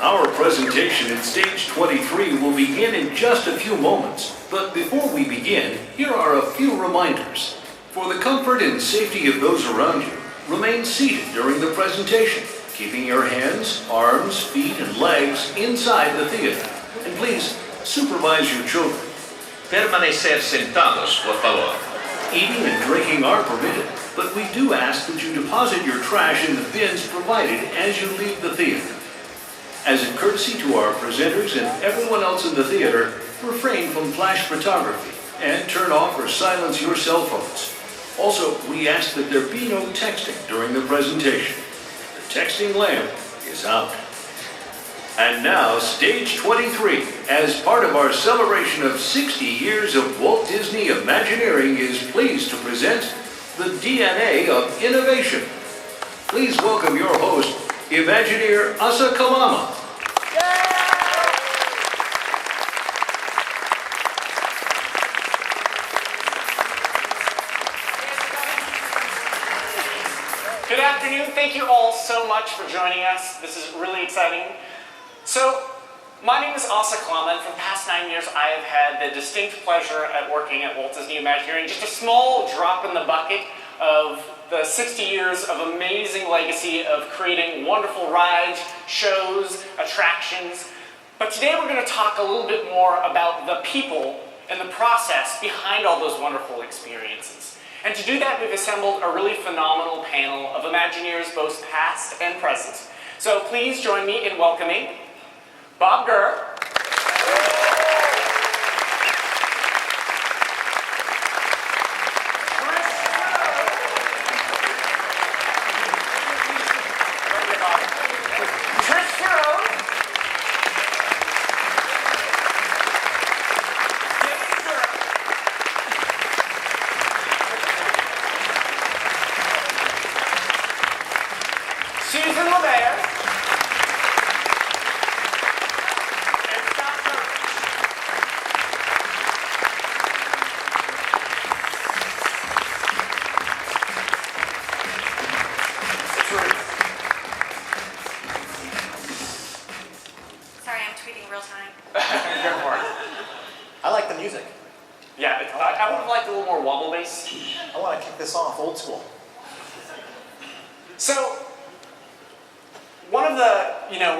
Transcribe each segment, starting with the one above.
Our presentation at Stage 23 will begin in just a few moments. But before we begin, here are a few reminders. For the comfort and safety of those around you, remain seated during the presentation, keeping your hands, arms, feet, and legs inside the theater. And please, supervise your children. Permanecer sentados, por favor. Eating and drinking are permitted, but we do ask that you deposit your trash in the bins provided as you leave the theater. As a courtesy to our presenters and everyone else in the theater, refrain from flash photography and turn off or silence your cell phones. Also, we ask that there be no texting during the presentation. The texting lamp is out. And now, Stage 23, as part of our celebration of 60 years of Walt Disney Imagineering, is pleased to present the DNA of innovation. Please welcome your host, Imagineer Asa Kalama. Good afternoon. Thank you all so much for joining us. This is really exciting. So, my name is Asa Kalama, and for the past 9 years I have had the distinct pleasure at working at Walt Disney Imagineering, just a small drop in the bucket of the 60 years of amazing legacy of creating wonderful rides, shows, attractions. But today we're going to talk a little bit more about the people and the process behind all those wonderful experiences. And to do that, we've assembled a really phenomenal panel of Imagineers, both past and present. So please join me in welcoming Bob Gurr, Susan LeBaer, I like the music. yeah, I would have liked a little more wobble bass. I want to kick this off old school. So, one of the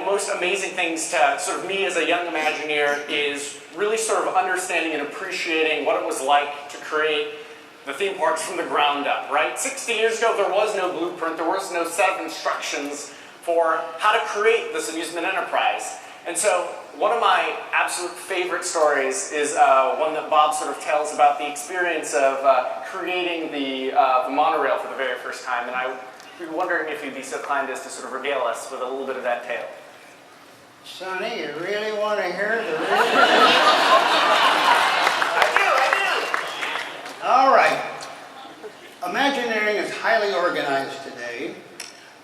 most amazing things to sort of me as a young Imagineer is really sort of understanding and appreciating what it was like to create the theme parks from the ground up, right? 60 years ago, there was no blueprint, there was no set of instructions for how to create this amusement enterprise. And so, one of my absolute favorite stories is one that Bob sort of tells about the experience of creating the monorail for the very first time. And I would be wondering if you'd be so kind as to sort of regale us with a little bit of that tale. Sonny, you really want to hear the real? I do. All right. Imagineering is highly organized today.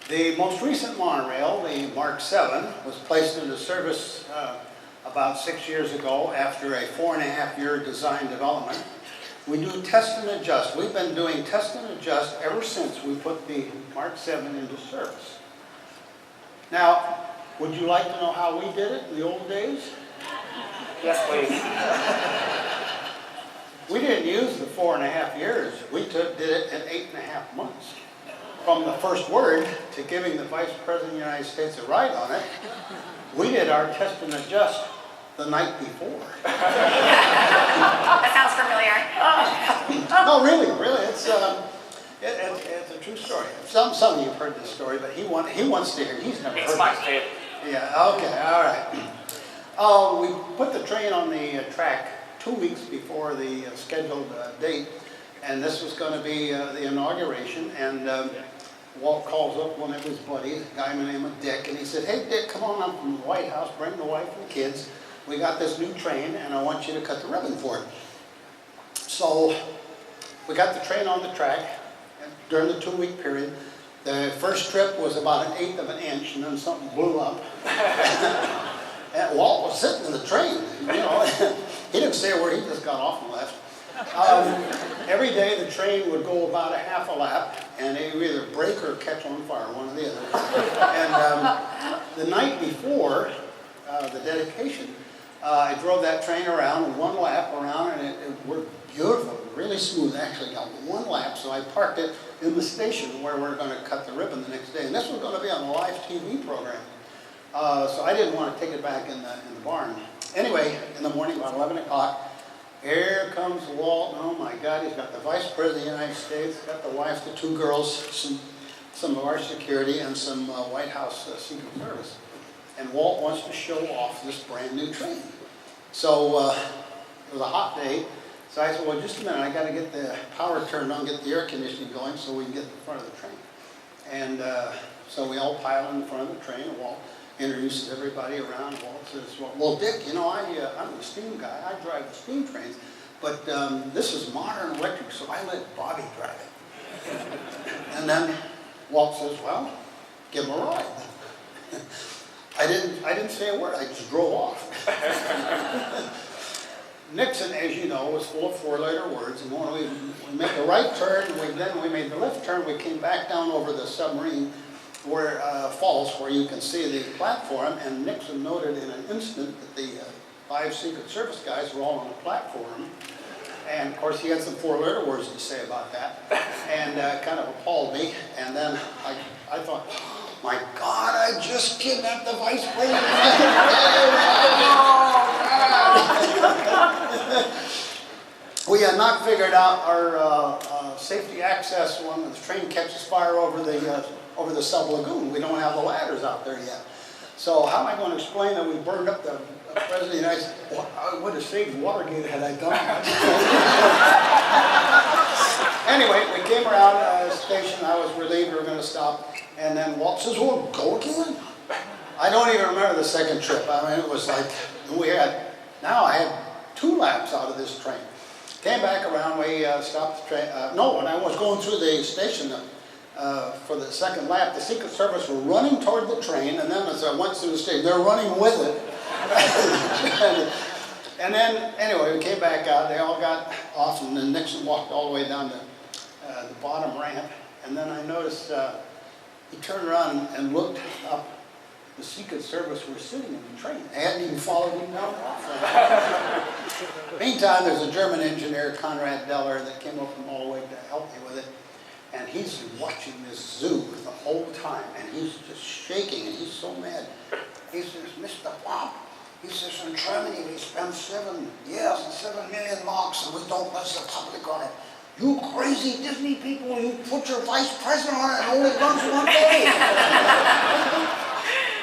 The most recent monorail, the Mark 7, was placed into service about 6 years ago after a 4.5-year design development. We do test and adjust. We've been doing test and adjust ever since we put the Mark 7 into service. Now, would you like to know how we did it in the old days? Yes, please. We didn't use the 4.5 years. We did it in 8.5 months. From the first word to giving the Vice President of the United States a ride on it, we did our test and adjust the night before. That sounds familiar. No, really, it's a true story. Some of you have heard this story, but he wants to hear. He's never heard it. It's my favorite. Yeah. Okay. All right. We put the train on the track 2 weeks before the scheduled date, and this was going to be the inauguration. And Walt calls up one of his buddies, a guy by the name of Dick, and he said, "Hey, Dick, come on up from the White House, bring the wife and kids. We got this new train, and I want you to cut the ribbon for it." So we got the train on the track during the 2-week period. The first trip was about 1/8 of an inch, and then something blew up. And Walt was sitting in the train, He didn't say a word, he just got off and left. Every day the train would go about a half a lap, and it would either break or catch on fire, one or the other. And the night before, the dedication, I drove that train around, one lap around, and it worked beautiful, really smooth. Actually got one lap, so I parked it in the station where we're going to cut the ribbon the next day. And this was going to be on a live TV program. So I didn't want to take it back in the barn. Anyway, in the morning, about 11 o'clock, here comes Walt. Oh my God, he's got the Vice President of the United States, got the wife, the two girls, some of our security, and some White House Secret Service. And Walt wants to show off this brand new train. So it was a hot day. So I said, well, just a minute, I got to get the power turned on, get the air conditioning going so we can get in front of the train. And so we all pile in front of the train, and Walt introduces everybody around. Walt says, well, Dick, you know, I'm the steam guy. I drive the steam trains. But this is modern electric, so I let Bobby drive it. And then Walt says, well, give him a ride. I didn't say a word. I just drove off. Nixon, as you know, was full of four-letter words, and when we made the right turn, then we made the left turn, we came back down over the submarine falls where you can see the platform, and Nixon noted in an instant that the 5 Secret Service guys were all on the platform, and of course he had some four-letter words to say about that, and kind of appalled me, and then I thought, my God, I just kidnapped the Vice President. We had not figured out our safety access when the train catches fire over the sub lagoon. We don't have the ladders out there yet. So how am I going to explain that we burned up the President of the United States? Well, I would have saved Watergate had I done that. Anyway, we came around the station. I was relieved we were going to stop. And then Walt says, well, go again? I don't even remember the second trip. I mean, it was like, I had 2 laps out of this train. Came back around, we stopped the train. No, when I was going through the station for the second lap, the Secret Service were running toward the train, and then as I went through the station, they're running with it. And then, anyway, we came back out, they all got off, and then Nixon walked all the way down to the bottom ramp, and then I noticed he turned around and looked up. The Secret Service were sitting in the train. They hadn't even followed him down the platform. Meantime, there's a German engineer, Konrad Deller, that came up from all the way to help me with it. And he's watching this zoo the whole time, and he's just shaking, and he's so mad. He says, Mr. Bob, he says, in Germany we spend 7 years and 7 million marks, and we don't let the public on it. You crazy Disney people, you put your vice president on it and only runs one day.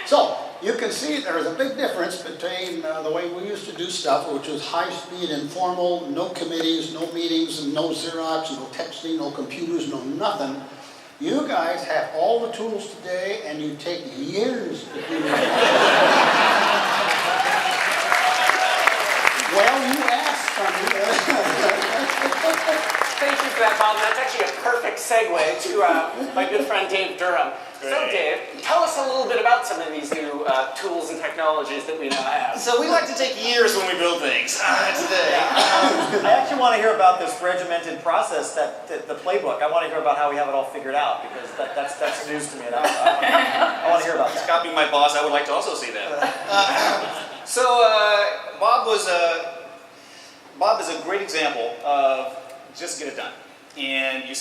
So, you can see there is a big difference between the way we used to do stuff, which was high-speed, informal, no committees, no meetings, and no Xerox, no texting, no computers, no nothing. You guys have all the tools today, and you take years to do it. Well, you asked something. Thank you for that, Bob. That's actually a perfect segue to my good friend Dave Durham. So Dave, tell us a little bit about some of these new tools and technologies that we now have. So we like to take years when we build things. Today. I actually want to hear about this regimented process, the playbook. I want to hear about how we have it all figured out, because that's news to me. And I want to hear about that. Copying my boss, I would like to also see that. So Bob is a great example of just get it done. And you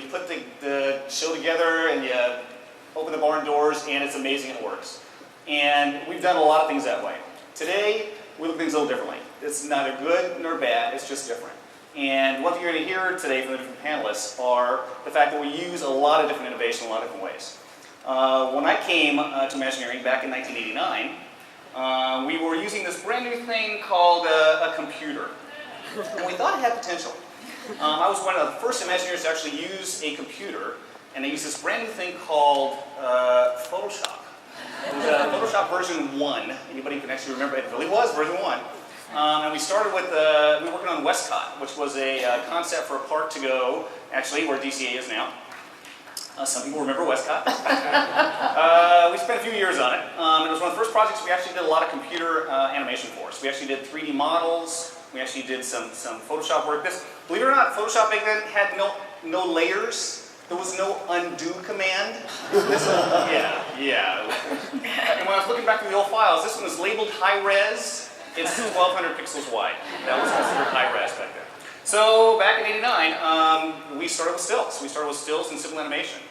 put the show together and you open the barn doors, and it's amazing, it works. And we've done a lot of things that way. Today, we look at things a little differently. It's neither good nor bad, it's just different. And what you're going to hear today from the different panelists are the fact that we use a lot of different innovation in a lot of different ways. When I came to Imagineering back in 1989, we were using this brand new thing called a computer. And we thought it had potential. I was one of the first Imagineers to actually use a computer, and they used this brand new thing called Photoshop. It was Photoshop version 1. Anybody can actually remember it? It really was version 1. And we started with, we were working on Westcott, which was a concept for a park to go, actually, where DCA is now. Some people remember Westcott. We spent a few years on it. It was one of the first projects we actually did a lot of computer animation for. So we actually did 3D models. We actually did some Photoshop work. Believe it or not, Photoshop back then had no layers. There was no undo command. Yeah. And when I was looking back through the old files, this one is labeled high res. It's 1,200 pixels wide. That was considered high res back then. So back in '89, we started with stills. We started with stills and simple animation.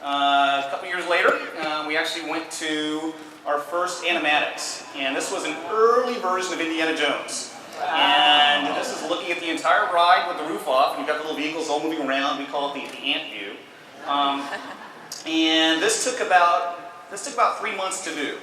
A couple years later, we actually went to our first animatics. And this was an early version of Indiana Jones. And this is looking at the entire ride with the roof off. And you've got the little vehicles all moving around. We call it the ant view. And this took about 3 months to do.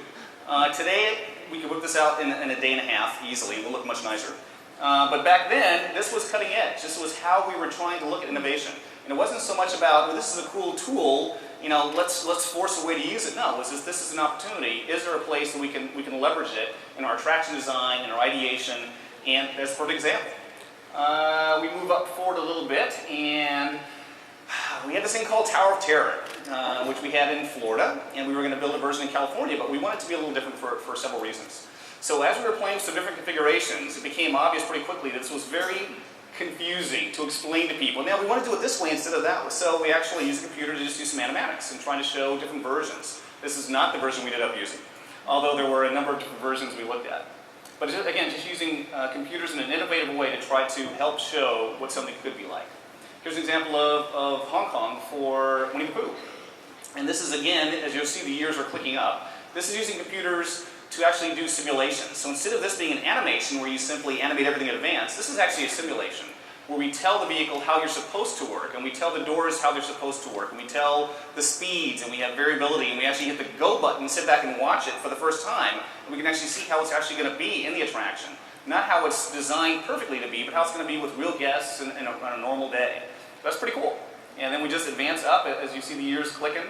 Today, we could whip this out in a day and a half easily. It will look much nicer. But back then, this was cutting edge. This was how we were trying to look at innovation. And it wasn't so much about, well, this is a cool tool, let's force a way to use it. No, it was just, this is an opportunity. Is there a place that we can leverage it in our attraction design, in our ideation, and as for an example. We move up forward a little bit, and we had this thing called Tower of Terror, which we had in Florida, and we were going to build a version in California, but we wanted it to be a little different for several reasons. So as we were playing with some different configurations, it became obvious pretty quickly that this was very confusing to explain to people. Now we want to do it this way instead of that way, so we actually used a computer to just do some animatics and trying to show different versions. This is not the version we ended up using, although there were a number of different versions we looked at. But again, just using computers in an innovative way to try to help show what something could be like. Here's an example of Hong Kong for Winnie the Pooh. And this is, again, as you'll see, the years are clicking up. This is using computers to actually do simulations. So instead of this being an animation where you simply animate everything in advance, this is actually a simulation where we tell the vehicle how you're supposed to work, and we tell the doors how they're supposed to work, and we tell the speeds, and we have variability, and we actually hit the go button, sit back and watch it for the first time, and we can actually see how it's actually going to be in the attraction. Not how it's designed perfectly to be, but how it's going to be with real guests on a normal day. That's pretty cool. And then we just advance up as you see the years clicking.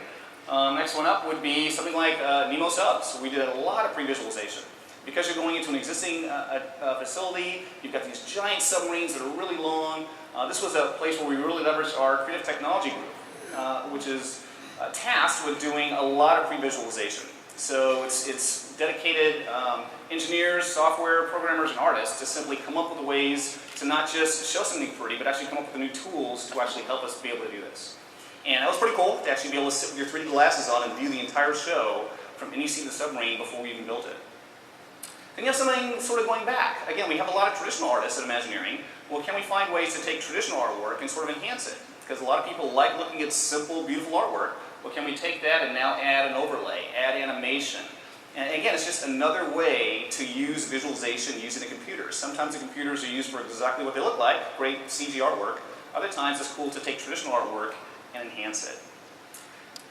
Next one up would be something like Nemo subs. We did a lot of pre-visualization. Because you're going into an existing facility, you've got these giant submarines that are really long. This was a place where we really leveraged our creative technology group, which is tasked with doing a lot of pre-visualization. So it's dedicated engineers, software programmers, and artists to simply come up with ways to not just show something pretty, but actually come up with the new tools to actually help us be able to do this. And that was pretty cool to actually be able to sit with your 3D glasses on and view the entire show from any seat of the submarine before we even built it. Then you have something sort of going back. Again, we have a lot of traditional artists at Imagineering. Well, can we find ways to take traditional artwork and sort of enhance it? Because a lot of people like looking at simple, beautiful artwork. Well, can we take that and now add an overlay, add animation? And again, it's just another way to use visualization using the computers. Sometimes the computers are used for exactly what they look like, great CG artwork. Other times it's cool to take traditional artwork and enhance it.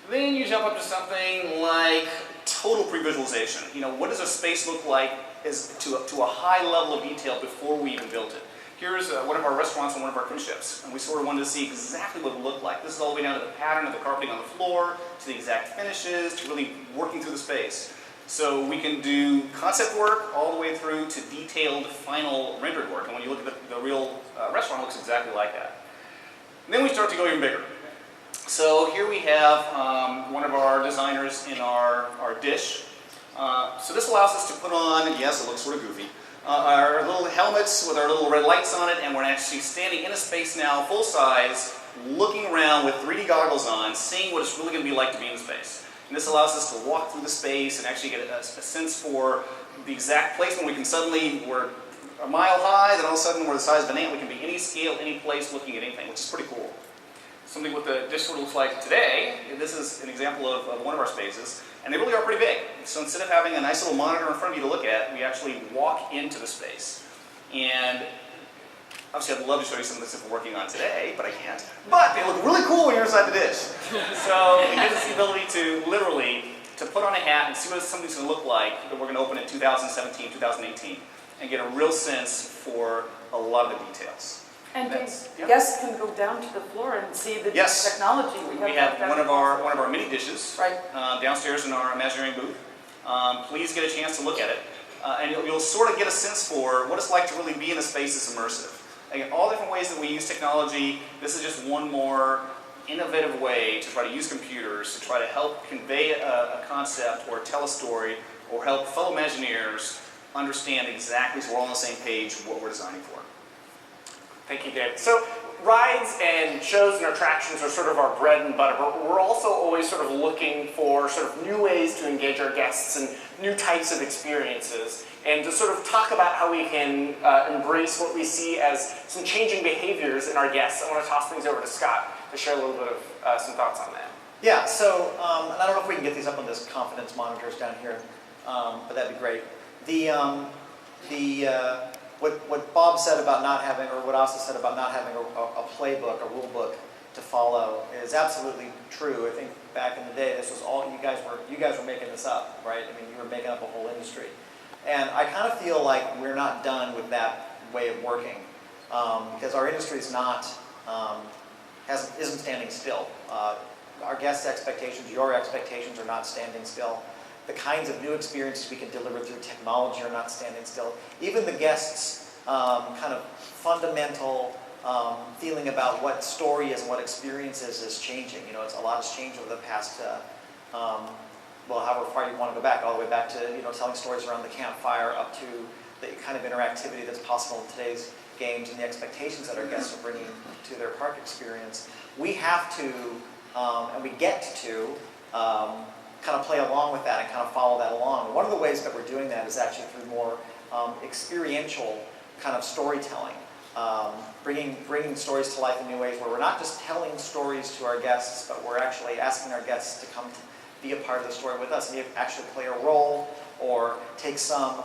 Then you jump up to something like total pre-visualization. What does a space look like to a high level of detail before we even built it? Here's one of our restaurants on one of our cruise ships, and we sort of wanted to see exactly what it looked like. This is all the way down to the pattern of the carpeting on the floor, to the exact finishes, to really working through the space. So we can do concept work all the way through to detailed final rendered work, and when you look at the real restaurant, it looks exactly like that. And then we start to go even bigger. So here we have one of our designers in our dish. So this allows us to put on, yes, it looks sort of goofy, our little helmets with our little red lights on it, and we're actually standing in a space now, full size, looking around with 3D goggles on, seeing what it's really going to be like to be in space. And this allows us to walk through the space and actually get a sense for the exact placement. We can suddenly, we're a mile high, then all of a sudden we're the size of an ant. We can be any scale, any place, looking at anything, which is pretty cool. Something what the dish sort of looks like today, this is an example of one of our spaces, and they really are pretty big. So instead of having a nice little monitor in front of you to look at, we actually walk into the space. And obviously I'd love to show you some of the stuff we're working on today, but I can't. But they look really cool when you're inside the dish. So it gives us the ability to literally put on a hat and see what something's going to look like that we're going to open in 2017, 2018, and get a real sense for a lot of the details. And guests can go down to the floor and see the technology. We have one of our mini dishes right downstairs in our Imagineering booth. Please get a chance to look at it, and you'll sort of get a sense for what it's like to really be in a space that's immersive. Again, all different ways that we use technology. This is just one more innovative way to try to use computers to try to help convey a concept or tell a story or help fellow Imagineers understand exactly, so we're all on the same page, what we're designing for. Thank you, Dave. So rides and shows and attractions are sort of our bread and butter, but we're also always sort of looking for sort of new ways to engage our guests and new types of experiences, and to sort of talk about how we can embrace what we see as some changing behaviors in our guests. I want to toss things over to Scott to share a little bit of some thoughts on that. Yeah, so, and I don't know if we can get these up on this confidence monitors down here, but that'd be great. What Bob said about not having, or what Asa said about not having a playbook, a rule book to follow is absolutely true. I think back in the day, this was all, you guys were making this up, right? I mean, you were making up a whole industry. And I kind of feel like we're not done with that way of working, because our industry is not, isn't standing still. Our guests' expectations, your expectations are not standing still. The kinds of new experiences we can deliver through technology are not standing still. Even the guests' kind of fundamental feeling about what story is and what experience is changing. You know, a lot has changed over the past, well, however far you want to go back, all the way back to, you know, telling stories around the campfire, up to the kind of interactivity that's possible in today's games and the expectations that our guests are bringing to their park experience. We have to, and we get to, kind of play along with that and kind of follow that along. And one of the ways that we're doing that is actually through more experiential kind of storytelling, bringing stories to life in new ways, where we're not just telling stories to our guests, but we're actually asking our guests to come to be a part of the story with us and actually play a role or take some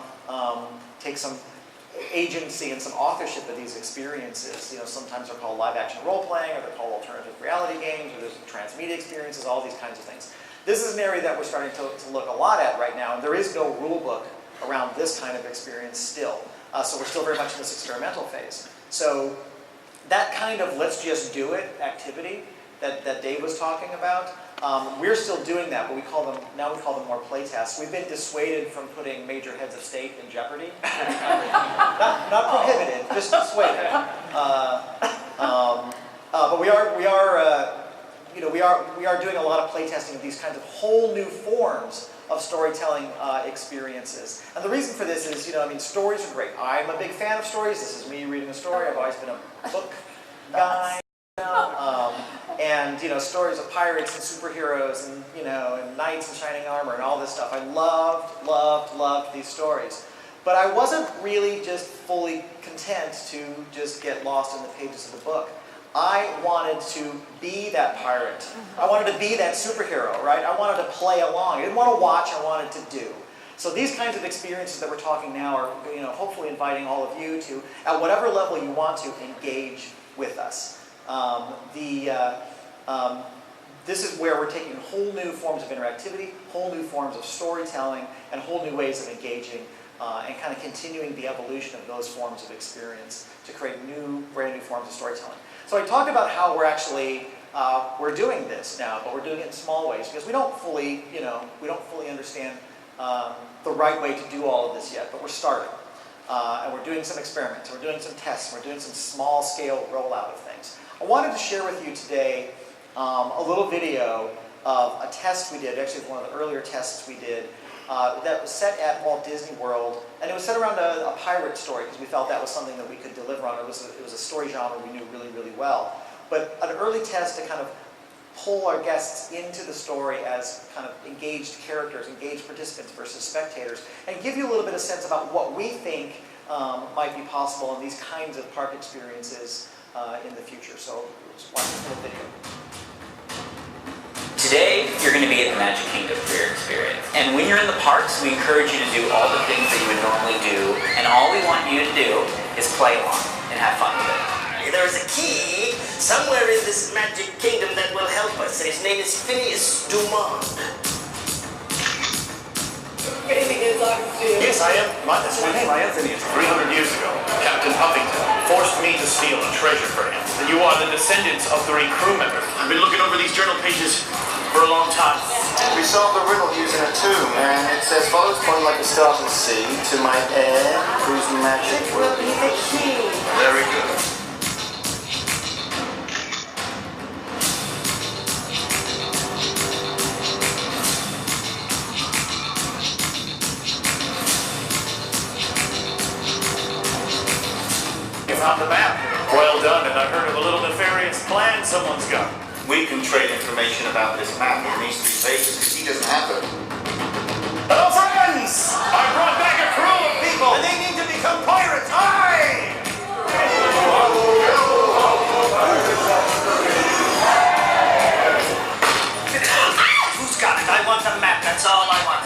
agency and some authorship of these experiences. You know, sometimes they're called live action role playing, or they're called alternative reality games, or there's transmedia experiences, all these kinds of things. This is an area that we're starting to look a lot at right now, and there is no rule book around this kind of experience still. So we're still very much in this experimental phase. So that kind of let's just do it activity that Dave was talking about, we're still doing that, but we call them more play tests. We've been dissuaded from putting major heads of state in jeopardy. not prohibited, just dissuaded. But we are doing a lot of play testing of these kinds of whole new forms of storytelling experiences. And the reason for this is, you know, I mean, stories are great. I'm a big fan of stories. This is me reading a story. I've always been a book guy. And, you know, stories of pirates and superheroes and, you know, and knights in shining armor and all this stuff. I loved these stories. But I wasn't really just fully content to just get lost in the pages of the book. I wanted to be that pirate. I wanted to be that superhero, right? I wanted to play along. I didn't want to watch, I wanted to do. So these kinds of experiences that we're talking now are, you know, hopefully inviting all of you to, at whatever level you want to, engage with us. This is where we're taking whole new forms of interactivity, whole new forms of storytelling, and whole new ways of engaging and kind of continuing the evolution of those forms of experience to create brand new forms of storytelling. So I talked about how we're actually, we're doing this now, but we're doing it in small ways because we don't fully understand the right way to do all of this yet, but we're starting. And we're doing some experiments, we're doing some tests, we're doing some small scale rollout of things. I wanted to share with you today a little video of a test we did, actually one of the earlier tests we did, that was set at Walt Disney World, and it was set around a pirate story because we felt that was something that we could deliver on. It was a story genre we knew really well. But an early test to kind of pull our guests into the story as kind of engaged characters, engaged participants versus spectators, and give you a little bit of sense about what we think might be possible in these kinds of park experiences in the future. So let's watch this little video. Today, you're going to be at the Magic Kingdom for your experience. And when you're in the parks, we encourage you to do all the things that you would normally do. And all we want you to do is play along and have fun with it. There's a key somewhere in this Magic Kingdom that will help us. And his name is Phineas Dumont. Yes, I am. That's my name. I am Phineas. 300 years ago, Captain Puffington forced me to steal a treasure for him. And you are the descendants of 3 crew members. I've been looking over these journal pages for a long time. We solved the riddle using a tomb, and it says, follows point like a star to sea, to my heir, whose magic will be the key. Very good. You found the map. Well done, and I heard of a little nefarious plan someone's got. We can trade information about this map in these 3 pages because he doesn't have them. Hello, friends! I brought back a crew of people, and they need to become pirates. Aye! Who's got it? I want the map. That's all I want.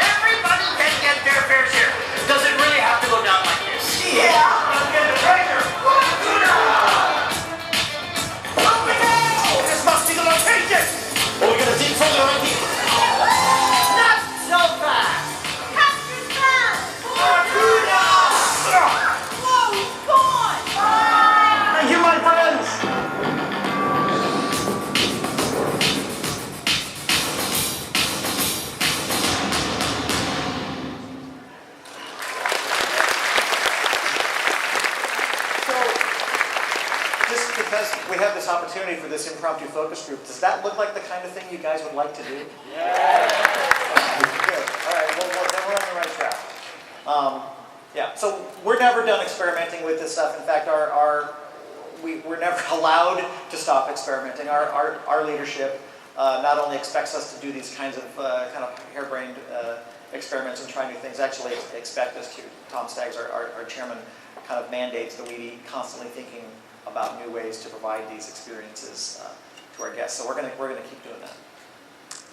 Everybody can get their fair share. Does it really have to go down like this? Yeah! Let's get the treasure! This must be the location! Are we gonna dig further right here? Not so fast! Captain Sam! Whoa, he's gone! Thank you, my friends! Just because we have this opportunity for this impromptu focus group, does that look like the kind of thing you guys would like to do? Yeah. Good. All right. Well, then we're on the right track. Yeah. So we're never done experimenting with this stuff. In fact, we're never allowed to stop experimenting. Our leadership not only expects us to do these kinds of kind of harebrained experiments and try new things. Actually, expect us to. Tom Staggs, our chairman, kind of mandates that we be constantly thinking about new ways to provide these experiences to our guests. So we're gonna keep doing that.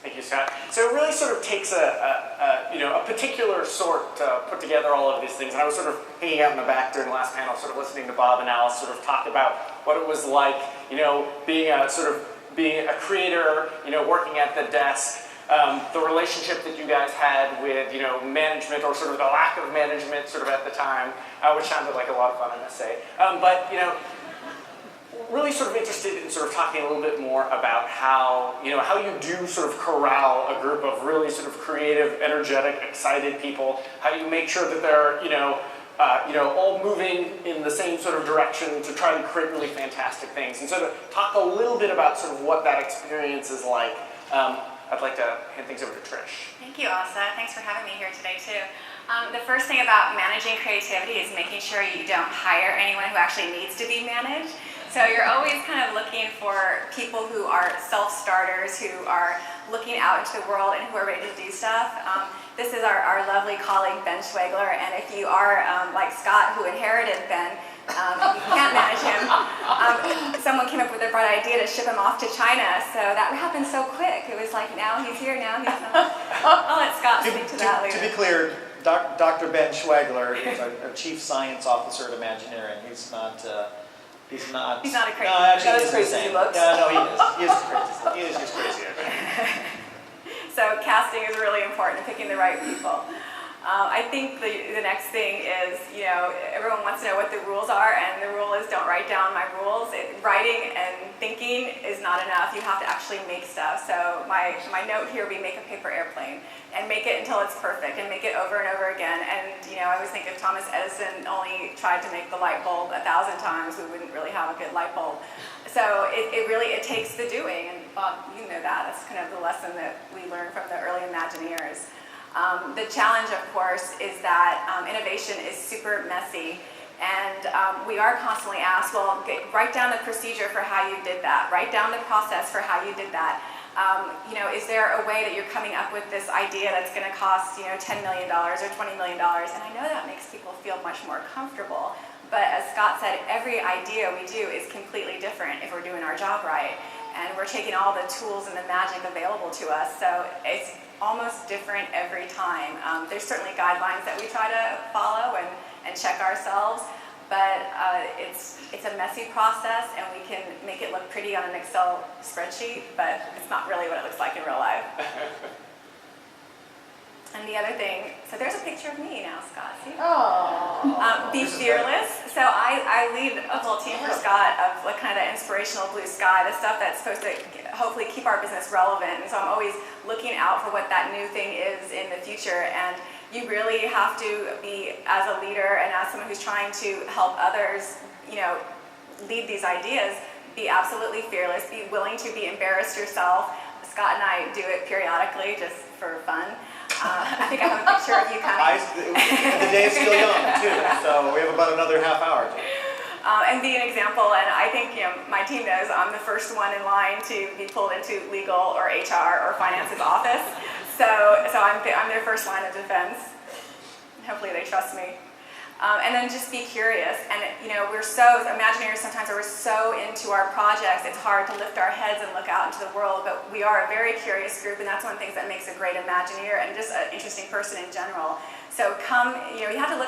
Thank you, Scott. So it really sort of takes a particular sort to put together all of these things. And I was sort of hanging out in the back during the last panel, sort of listening to Bob and Alice sort of talk about what it was like, being a creator, working at the desk. The relationship that you guys had with, management, or sort of the lack of management sort of at the time, which sounded like a lot of fun, I must say. Really sort of interested in sort of talking a little bit more about how you do sort of corral a group of really sort of creative, energetic, excited people. How you make sure that they're, all moving in the same sort of direction to try and create really fantastic things. And so to talk a little bit about sort of what that experience is like, I'd like to hand things over to Trish. Thank you, Asa. Thanks for having me here today, too. The first thing about managing creativity is making sure you don't hire anyone who actually needs to be managed. So you're always kind of looking for people who are self-starters, who are looking out into the world and who are ready to do stuff. This is our lovely colleague, Ben Schwegler, and if you are like Scott, who inherited Ben, you can't manage him. Someone came up with a bright idea to ship him off to China, so that happened so quick. It was like, now he's here, now he's not. I'll let Scott speak to that later. To be clear, Dr. Ben Schwegler is our Chief Science Officer at Imagineering. He's not a crazy. No, actually, he's crazy. He looks. Yeah, no, he is. He is crazy. He is just crazy. So casting is really important, picking the right people. I think the next thing is, everyone wants to know what the rules are, and the rule is don't write down my rules. Writing and thinking is not enough. You have to actually make stuff. So my note here would be make a paper airplane, and make it until it's perfect, and make it over and over again. And I always think if Thomas Edison only tried to make the light bulb 1,000 times, we wouldn't really have a good light bulb. So it takes the doing, and Bob, you know that. That's kind of the lesson that we learned from the early Imagineers. The challenge, of course, is that innovation is super messy, and we are constantly asked, well, write down the procedure for how you did that, write down the process for how you did that. Is there a way that you're coming up with this idea that's going to cost, $10 million or $20 million? And I know that makes people feel much more comfortable, but as Scott said, every idea we do is completely different if we're doing our job right, and we're taking all the tools and the magic available to us, so it's almost different every time. There's certainly guidelines that we try to follow and check ourselves, but it's a messy process, and we can make it look pretty on an Excel spreadsheet, but it's not really what it looks like in real life. And the other thing, so there's a picture of me now, Scott, see? Oh. Be fearless. So I lead a whole team for Scott of kind of the inspirational blue sky, the stuff that's supposed to hopefully keep our business relevant. And so I'm always looking out for what that new thing is in the future. And you really have to be, as a leader and as someone who's trying to help others, lead these ideas, be absolutely fearless, be willing to be embarrassed yourself. Scott and I do it periodically just for fun. I think I have a picture of you coming. The day is still young, too, so we have about another half hour. And be an example, and I think my team knows I'm the first one in line to be pulled into legal or HR or finance's office. So I'm their first line of defense. Hopefully they trust me. And then just be curious. And we're so, Imagineers sometimes we're so into our projects, it's hard to lift our heads and look out into the world, but we are a very curious group, and that's one of the things that makes a great Imagineer and just an interesting person in general. So come, you have to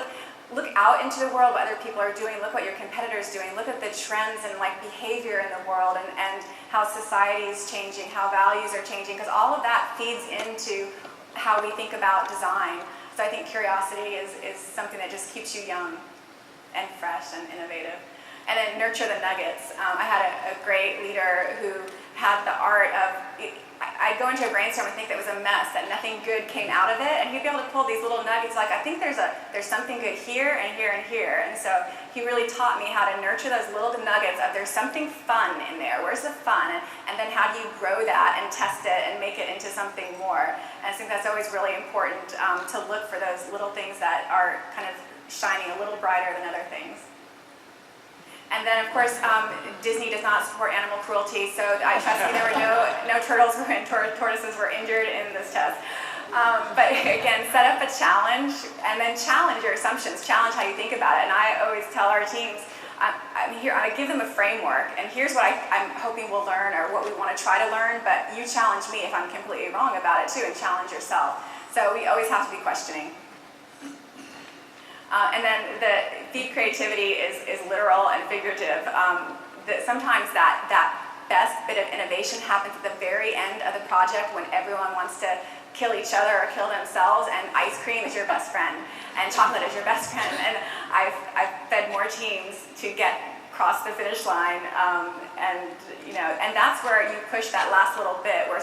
look out into the world, what other people are doing, look what your competitors are doing, look at the trends and behavior in the world and how society is changing, how values are changing, because all of that feeds into how we think about design. So I think curiosity is something that just keeps you young and fresh and innovative. And then nurture the nuggets. I had a great leader who had the art of, I'd go into a brainstorm and think that was a mess, that nothing good came out of it, and he'd be able to pull these little nuggets like, I think there's something good here and here and here. And so he really taught me how to nurture those little nuggets of there's something fun in there, where's the fun? And then how do you grow that and test it and make it into something more? And I think that's always really important to look for those little things that are kind of shining a little brighter than other things. And then, of course, Disney does not support animal cruelty, so I trust me, there were no turtles and tortoises were injured in this test. But again, set up a challenge and then challenge your assumptions, challenge how you think about it. And I always tell our teams, I give them a framework, and here's what I'm hoping we'll learn or what we want to try to learn, but you challenge me if I'm completely wrong about it too, and challenge yourself. So we always have to be questioning. And then the feed creativity is literal and figurative. Sometimes that best bit of innovation happens at the very end of the project when everyone wants to kill each other or kill themselves, and ice cream is your best friend, and chocolate is your best friend. And I've fed more teams to get across the finish line, and that's where you push that last little bit, where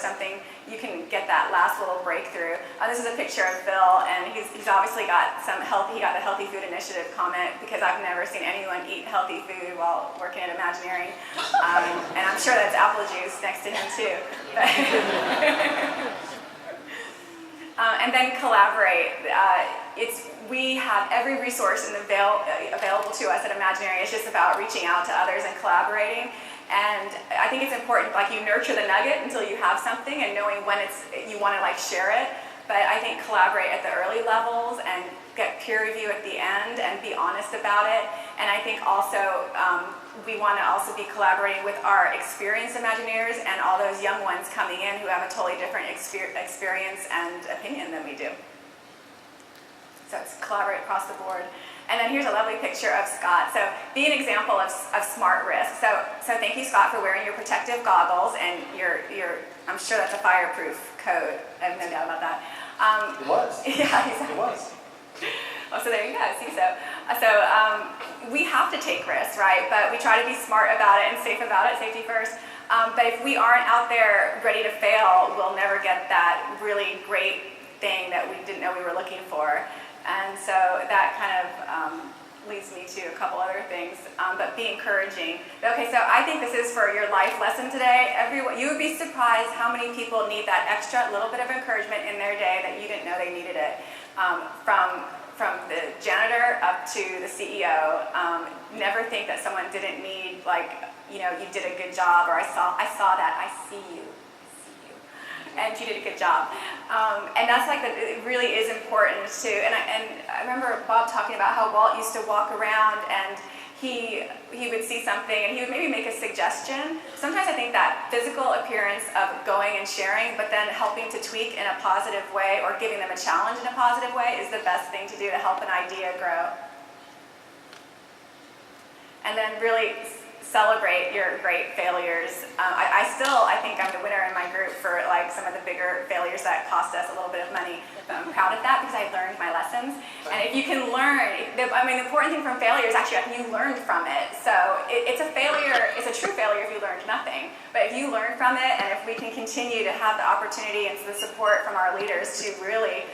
you can get that last little breakthrough. This is a picture of Phil, and he's obviously got he got the Healthy Food Initiative comment, because I've never seen anyone eat healthy food while working at Imagineering. And I'm sure that's apple juice next to him too. And then collaborate. We have every resource available to us at Imagineering. It's just about reaching out to others and collaborating. And I think it's important, you nurture the nugget until you have something and knowing when you want to share it. But I think collaborate at the early levels and get peer review at the end and be honest about it. And I think also we want to also be collaborating with our experienced Imagineers and all those young ones coming in who have a totally different experience and opinion than we do. So it's collaborate across the board. And then here's a lovely picture of Scott. So be an example of smart risk. So thank you, Scott, for wearing your protective goggles, and I'm sure that's a fireproof coat. I have no doubt about that. It was. Yeah, exactly. It was. Oh, so there you go. See, we have to take risks, right? But we try to be smart about it and safe about it, safety first. But if we aren't out there ready to fail, we'll never get that really great thing that we didn't know we were looking for. And so that kind of leads me to a couple other things, but be encouraging. Okay, so I think this is for your life lesson today. You would be surprised how many people need that extra little bit of encouragement in their day that you didn't know they needed it. From the janitor up to the CEO. Never think that someone didn't need, you did a good job, or I saw that, I see you. And you did a good job. And that's it really is important too. And I remember Bob talking about how Walt used to walk around and he would see something and he would maybe make a suggestion. Sometimes I think that physical appearance of going and sharing, but then helping to tweak in a positive way or giving them a challenge in a positive way is the best thing to do to help an idea grow. And then really celebrate your great failures. I think I'm the winner in my group for some of the bigger failures that cost us a little bit of money. But I'm proud of that because I learned my lessons. And if you can learn, the important thing from failure is actually you learned from it. So it's a failure, it's a true failure if you learned nothing. But if you learn from it, and if we can continue to have the opportunity and the support from our leaders to really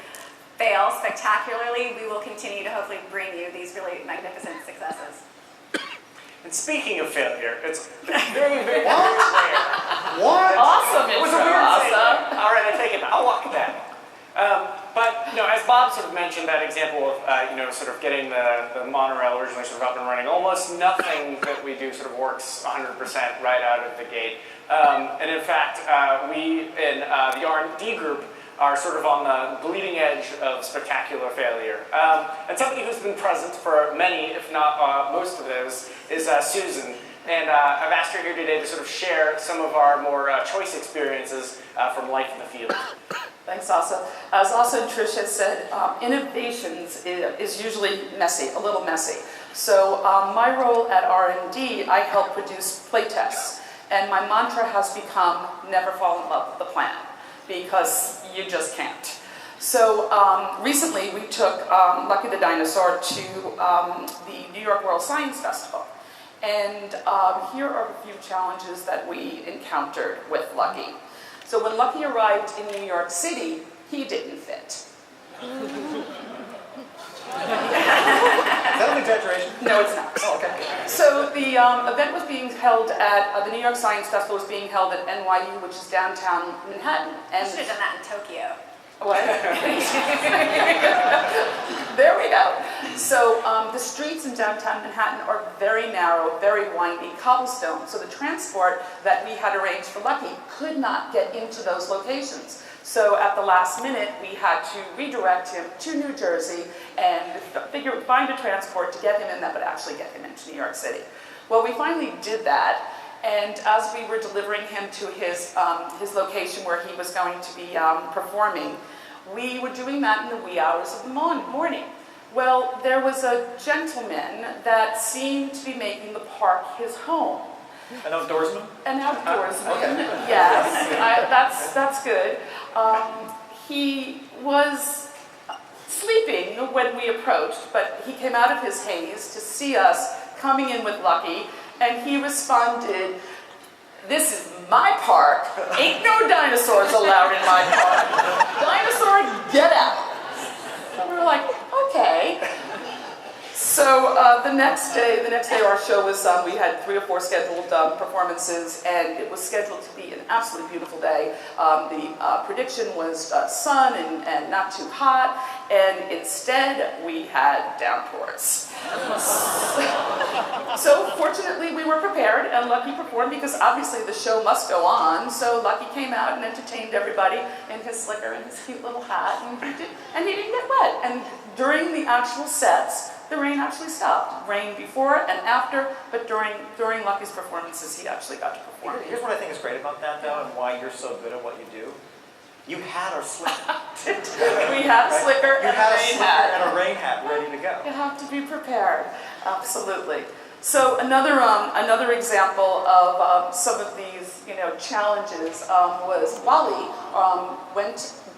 fail spectacularly, we will continue to hopefully bring you these really magnificent successes. And speaking of failure, it's very, very rare. What? Awesome. It was a weird thing. All right, I take it back. I'll walk it back. But sort of mentioned that example of, sort of getting the monorail originally sort of up and running. Almost nothing that we do sort of works 100% right out of the gate. And in fact, we in the R&D group are sort of on the bleeding edge of spectacular failure. And somebody who's been present for many, if not most of those, is Susan. And I've asked her here today to sort of share some of our more choice experiences from life in the field. Thanks, Asa. As Asa and Trish has said, innovations is usually messy, a little messy. So my role at R&D, I help produce playtests. And my mantra has become, never fall in love with the plan, because you just can't. So recently we took Lucky the Dinosaur to the New York World Science Festival. And here are a few challenges that we encountered with Lucky. So when Lucky arrived in New York City, he didn't fit. Is that an exaggeration? No, it's not. Oh, okay. So the event was being held at, the New York Science Festival was being held at NYU, which is downtown Manhattan. And you should have done that in Tokyo. What? There we go. So the streets in downtown Manhattan are very narrow, very windy, cobblestone. So the transport that we had arranged for Lucky could not get into those locations. So at the last minute, we had to redirect him to New Jersey and find a transport to get him in that would actually get him into New York City. Well, we finally did that. And as we were delivering him to his location where he was going to be performing, we were doing that in the wee hours of the morning. Well, there was a gentleman that seemed to be making the park his home. An outdoorsman? An outdoorsman, Okay. Yes, that's good. He was sleeping when we approached, but he came out of his haze to see us coming in with Lucky, and he responded, "This is my park. Ain't no dinosaurs allowed in my park. Dinosaur, get out." And we were like, okay. So the next day our show was, we had 3 or 4 scheduled performances, and it was scheduled to be an absolutely beautiful day. The prediction was sun and not too hot, and instead we had downpours. So fortunately we were prepared, and Lucky performed because obviously the show must go on. So Lucky came out and entertained everybody in his slicker and his cute little hat, and he didn't get wet. And during the actual sets, the rain actually stopped. Rain before and after, but during Lucky's performances, he actually got to perform. Here's what I think is great about that, though, and why you're so good at what you do. You had our slicker. We had a slicker and a rain hat. And a rain hat ready to go. You have to be prepared, absolutely. So another example of some of these challenges was Wally.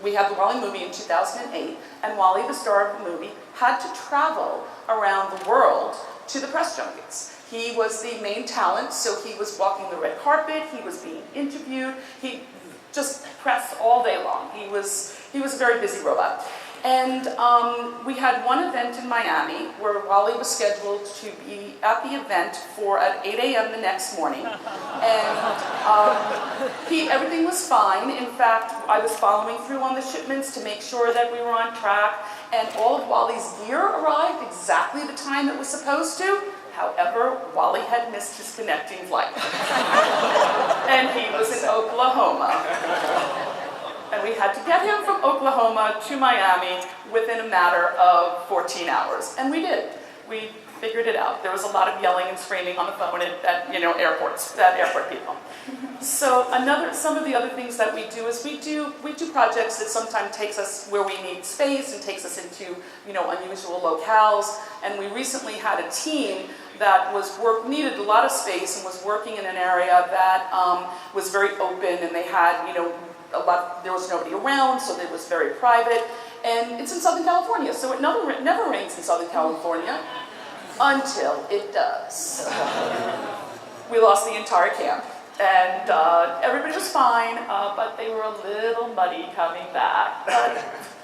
We had the Wally movie in 2008, and Wally, the star of the movie, had to travel around the world to the press junkets. He was the main talent, so he was walking the red carpet, he was being interviewed, he just pressed all day long. He was a very busy robot. And we had one event in Miami where Wally was scheduled to be at the event at 8 a.m. the next morning. And everything was fine. In fact, I was following through on the shipments to make sure that we were on track. And all of Wally's gear arrived exactly the time it was supposed to. However, Wally had missed his connecting flight. And he was in Oklahoma. And we had to get him from Oklahoma to Miami within a matter of 14 hours. And we did. We figured it out. There was a lot of yelling and screaming on the phone at airport people. So some of the other things that we do is we do projects that sometimes takes us where we need space and takes us into unusual locales. And we recently had a team that needed a lot of space and was working in an area that was very open, and they had there was nobody around, so it was very private. And it's in Southern California, so it never rains in Southern California until it does. We lost the entire camp, and everybody was fine, but they were a little muddy coming back.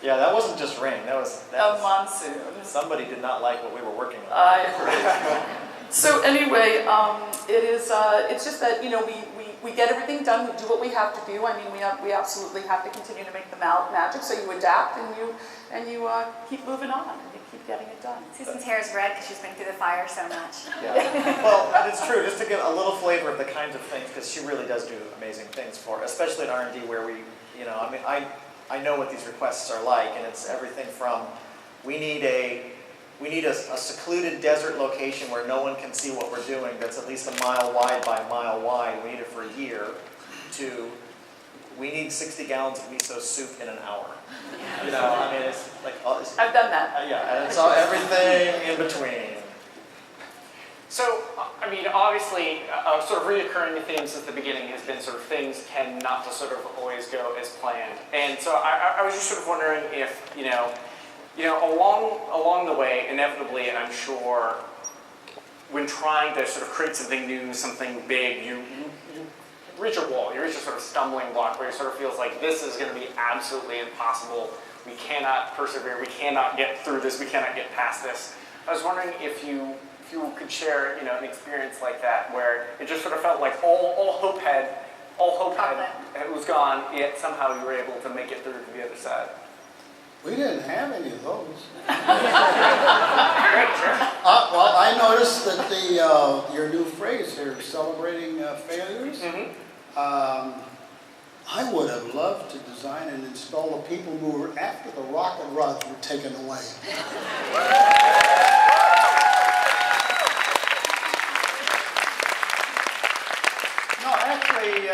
Yeah, that wasn't just rain. That was a monsoon. Somebody did not like what we were working on. I agree. So anyway, it's just that we we get everything done, we do what we have to do. I mean, we absolutely have to continue to make the magic, so you adapt and you keep moving on and you keep getting it done. Susan's hair is red because she's been through the fire so much. Yeah. Well, it's true. Just to give a little flavor of the kinds of things, because she really does do amazing things for, especially in R&D, where we, I mean, I know what these requests are like, and it's everything from we need a secluded desert location where no one can see what we're doing that's at least a mile wide by a mile wide. We need it for a year. To we need 60 gallons of miso soup in an hour. I mean, it's like I've done that. yeah, and it's all everything in between. So, I mean, obviously, sort of reoccurring themes since the beginning has been sort of things tend not to sort of always go as planned. And so I was just sort of wondering if, along the way, inevitably, I'm sure, when trying to sort of create something new, something big, you reach a wall, you reach a sort of stumbling block where it sort of feels like this is going to be absolutely impossible. We cannot persevere, we cannot get through this, we cannot get past this. I was wondering if you could share, an experience like that where it just sort of felt like all hope was gone, yet somehow you were able to make it through to the other side. We didn't have any of those. Great, sure. Well, I noticed that your new phrase here, celebrating failures. Mm-hmm. I would have loved to design and install the people mover after the rocket rods were taken away. No, actually,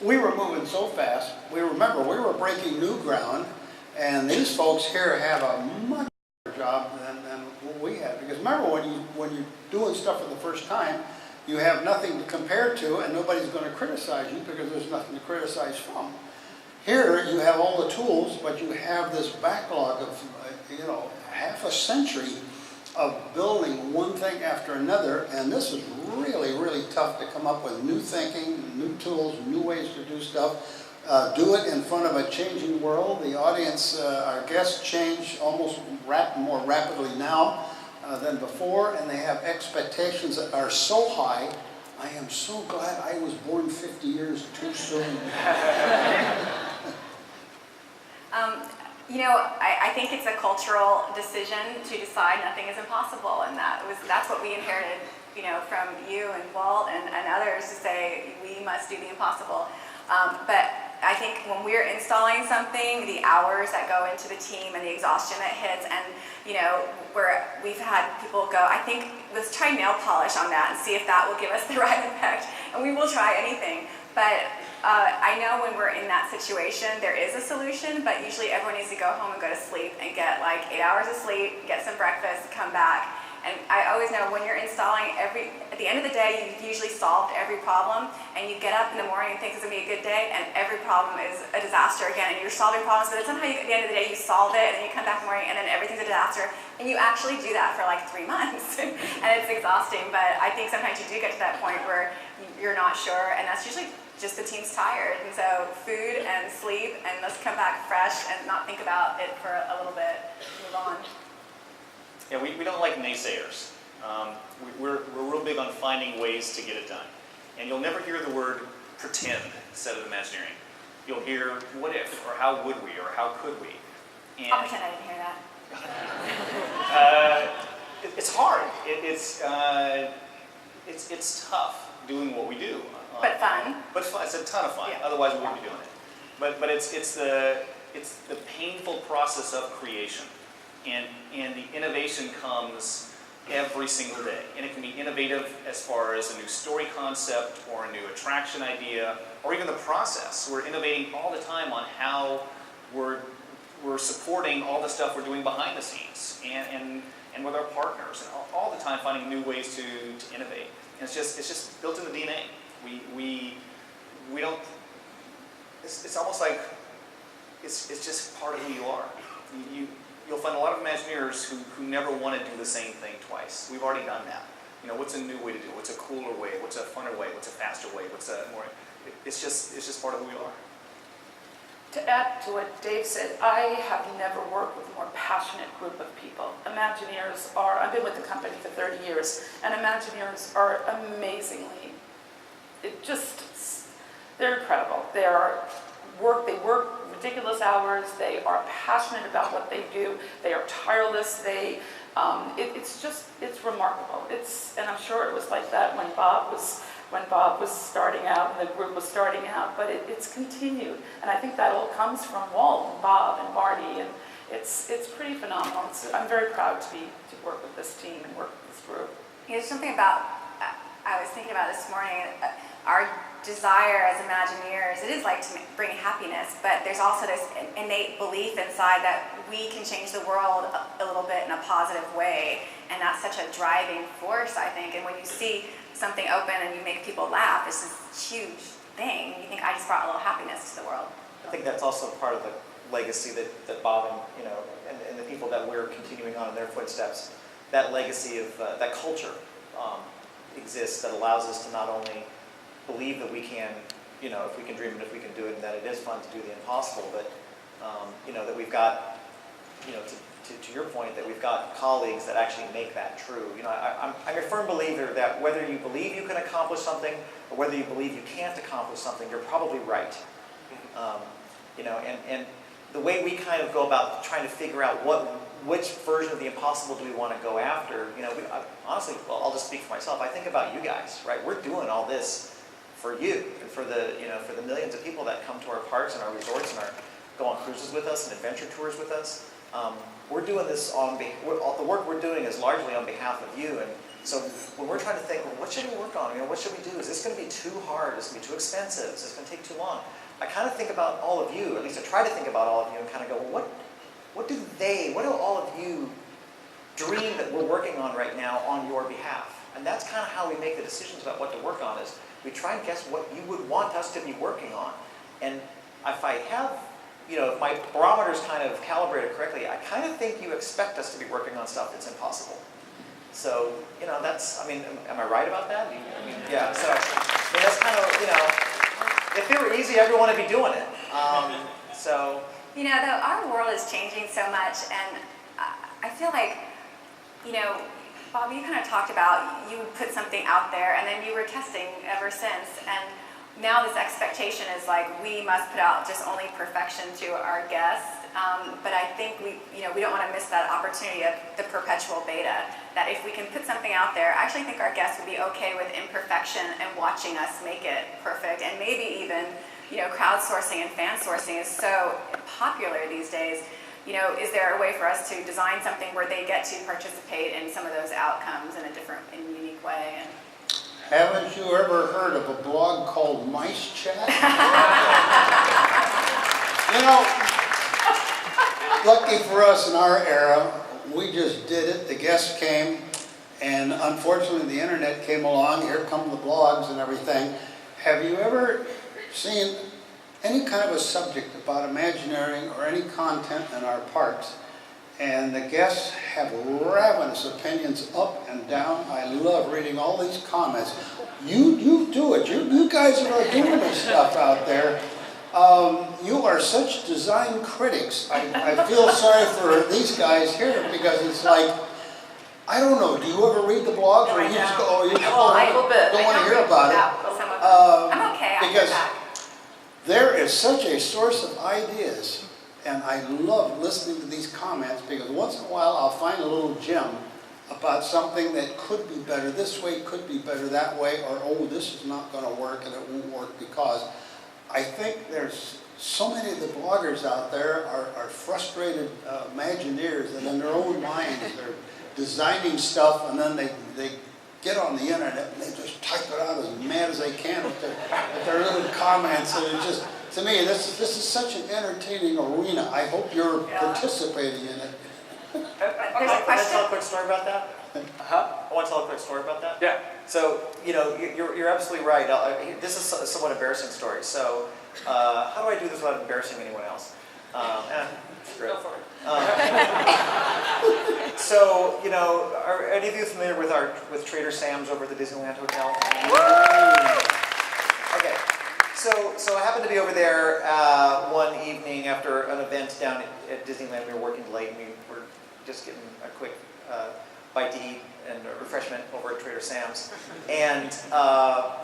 we were moving so fast. We were breaking new ground, and these folks here have a much better job than what we had. Because remember, when you're doing stuff for the first time, you have nothing to compare to, and nobody's going to criticize you because there's nothing to criticize from. Here, you have all the tools, but you have this backlog of, half a century of building one thing after another, and this is really, really tough to come up with new thinking, new tools, new ways to do stuff. Do it in front of a changing world. The audience, our guests change almost more rapidly now than before, and they have expectations that are so high. I am so glad I was born 50 years too soon. I think it's a cultural decision to decide nothing is impossible, and that's what we inherited, from you and Walt and others, to say we must do the impossible. But I think when we're installing something, the hours that go into the team and the exhaustion that hits, and we've had people go, I think let's try nail polish on that and see if that will give us the right effect, and we will try anything. But I know when we're in that situation, there is a solution, but usually everyone needs to go home and go to sleep and get like 8 hours of sleep, get some breakfast, come back. And I always know when you're installing at the end of the day, you've usually solved every problem, and you get up in the morning and think it's going to be a good day, and every problem is a disaster again, and you're solving problems, but somehow at the end of the day, you solve it, and then you come back in the morning, and then everything's a disaster, and you actually do that for like 3 months, and it's exhausting. But I think sometimes you do get to that point where you're not sure, and that's usually just the team's tired, and so food and sleep, and let's come back fresh and not think about it for a little bit, move on. Yeah, we don't like naysayers. We're real big on finding ways to get it done. And you'll never hear the word pretend said at Imagineering. You'll hear what if, or how would we, or how could we. And I'll pretend I didn't hear that. it's hard. It's tough doing what we do. But fun. But fun. It's a ton of fun. Yeah. Otherwise, we wouldn't be doing it. But it's the painful process of creation. And the innovation comes every single day. And it can be innovative as far as a new story concept or a new attraction idea or even the process. We're innovating all the time on how we're supporting all the stuff we're doing behind the scenes and with our partners, and all the time finding new ways to innovate. And it's just built in the DNA. We don't, it's almost like it's just part of who you are. You'll find a lot of Imagineers who never want to do the same thing twice. We've already done that. What's a new way to do it? What's a cooler way? What's a funner way? What's a faster way? It's just part of who we are. To add to what Dave said, I have never worked with a more passionate group of people. Imagineers I've been with the company for 30 years, and Imagineers are amazingly they're incredible. They work ridiculous hours. They are passionate about what they do. They are tireless. It's remarkable. And I'm sure it was like that when Bob was starting out and the group was starting out, but it's continued. And I think that all comes from Walt and Bob and Marty, and it's pretty phenomenal. I'm very proud to work with this team and work with this group. There's something about, I was thinking about this morning, our desire as Imagineers, it is like to bring happiness, but there's also this innate belief inside that we can change the world a little bit in a positive way, and that's such a driving force, I think. And when you see something open and you make people laugh, it's this huge thing. You think, I just brought a little happiness to the world. I think that's also part of the legacy that Bob and the people that we're continuing on in their footsteps, that legacy of that culture exists that allows us to not only believe that we can, if we can dream it, if we can do it, and that it is fun to do the impossible, but that we've got, to your point, that we've got colleagues that actually make that true. I'm a firm believer that whether you believe you can accomplish something or whether you believe you can't accomplish something, you're probably right. And the way we kind of go about trying to figure out which version of the impossible do we want to go after, honestly, well, I'll just speak for myself. I think about you guys, right? We're doing all this for you and for the millions of people that come to our parks and our resorts and go on cruises with us and adventure tours with us. We're doing this the work we're doing is largely on behalf of you. And so when we're trying to think, well, what should we work on? What should we do? Is this going to be too hard? Is this going to be too expensive? Is this going to take too long? I kind of think about all of you, at least I try to think about all of you and kind of go, well, what do all of you dream that we're working on right now on your behalf? And that's kind of how we make the decisions about what to work on, is we try and guess what you would want us to be working on. And if I have, if my barometer's kind of calibrated correctly, I kind of think you expect us to be working on stuff that's impossible. So, that's, am I right about that? Yeah, so, that's kind of, if it were easy, everyone would be doing it. So. Though our world is changing so much, and I feel like, Bob, you kind of talked about you would put something out there and then you were testing ever since, and now this expectation is like we must put out just only perfection to our guests, but I think we don't want to miss that opportunity of the perpetual beta, that if we can put something out there, I actually think our guests would be okay with imperfection and watching us make it perfect, and maybe even crowdsourcing and fan sourcing is so popular these days. Is there a way for us to design something where they get to participate in some of those outcomes in a different and unique way? Haven't you ever heard of a blog called Mice Chat? Lucky for us in our era, we just did it. The guests came, and unfortunately the internet came along. Here come the blogs and everything. Have you ever seen any kind of a subject about Imagineering or any content in our parks, and the guests have ravenous opinions up and down? I love reading all these comments. You do it. You guys are doing this stuff out there. You are such design critics. I feel sorry for these guys here, because it's like, I don't know, do you ever read the blogs, or you just go, don't want to hear about it? I'm okay. Because there is such a source of ideas, and I love listening to these comments, because once in a while I'll find a little gem about something that could be better this way, could be better that way, or oh, this is not going to work and it won't work because. I think there's so many of the bloggers out there are frustrated Imagineers, that in their own minds they're designing stuff, and then they get on the internet and they just type it out as mad as they can with their little comments, and it just, to me, this is such an entertaining arena. I hope you're participating in it. There's a question? I want to tell a quick story about that. I want to tell a quick story about that. Yeah. So, you're absolutely right. This is a somewhat embarrassing story. So, how do I do this without embarrassing anyone else? Go for it. So, are any of you familiar with Trader Sam's over at the Disneyland Hotel? Okay. So I happened to be over there one evening after an event down at Disneyland. We were working late, and we were just getting a quick bite to eat and a refreshment over at Trader Sam's. And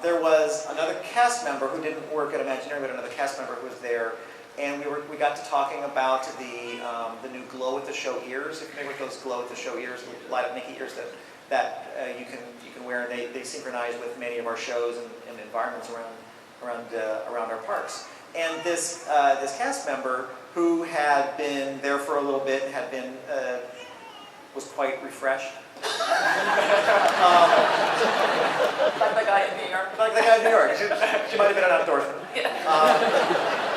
there was another cast member who didn't work at Imagineering, but another cast member who was there. And we got to talking about the new glow at the show ears. If you're familiar with those glow at the show ears, the light up Mickey ears that you can wear, and they synchronize with many of our shows and environments around our parks. And this cast member who had been there for a little bit and was quite refreshed. Like the guy in New York. Like the guy in New York. She might have been an outdoorsman.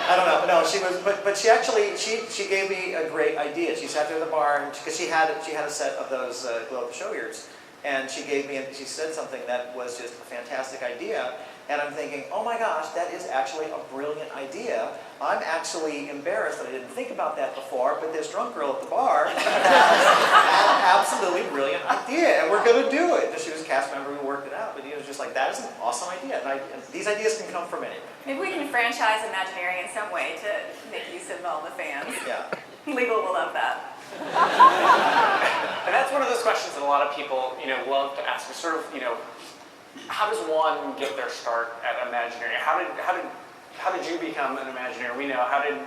I don't know. No, she was, but she actually she gave me a great idea. She sat there in the bar because she had a set of those glow up the show ears, and she said something that was just a fantastic idea. And I'm thinking, oh my gosh, that is actually a brilliant idea. I'm actually embarrassed that I didn't think about that before, but this drunk girl at the bar has an absolutely brilliant idea, and we're going to do it. And she was a cast member who worked it out, but it was just like, that is an awesome idea. And these ideas can come from anywhere. Maybe we can franchise Imagineering in some way to make use of all the fans. Yeah. Legal will love that. And that's one of those questions that a lot of people, love to ask. Sort of, how does one get their start at Imagineering? How did you become an Imagineer? We know how did.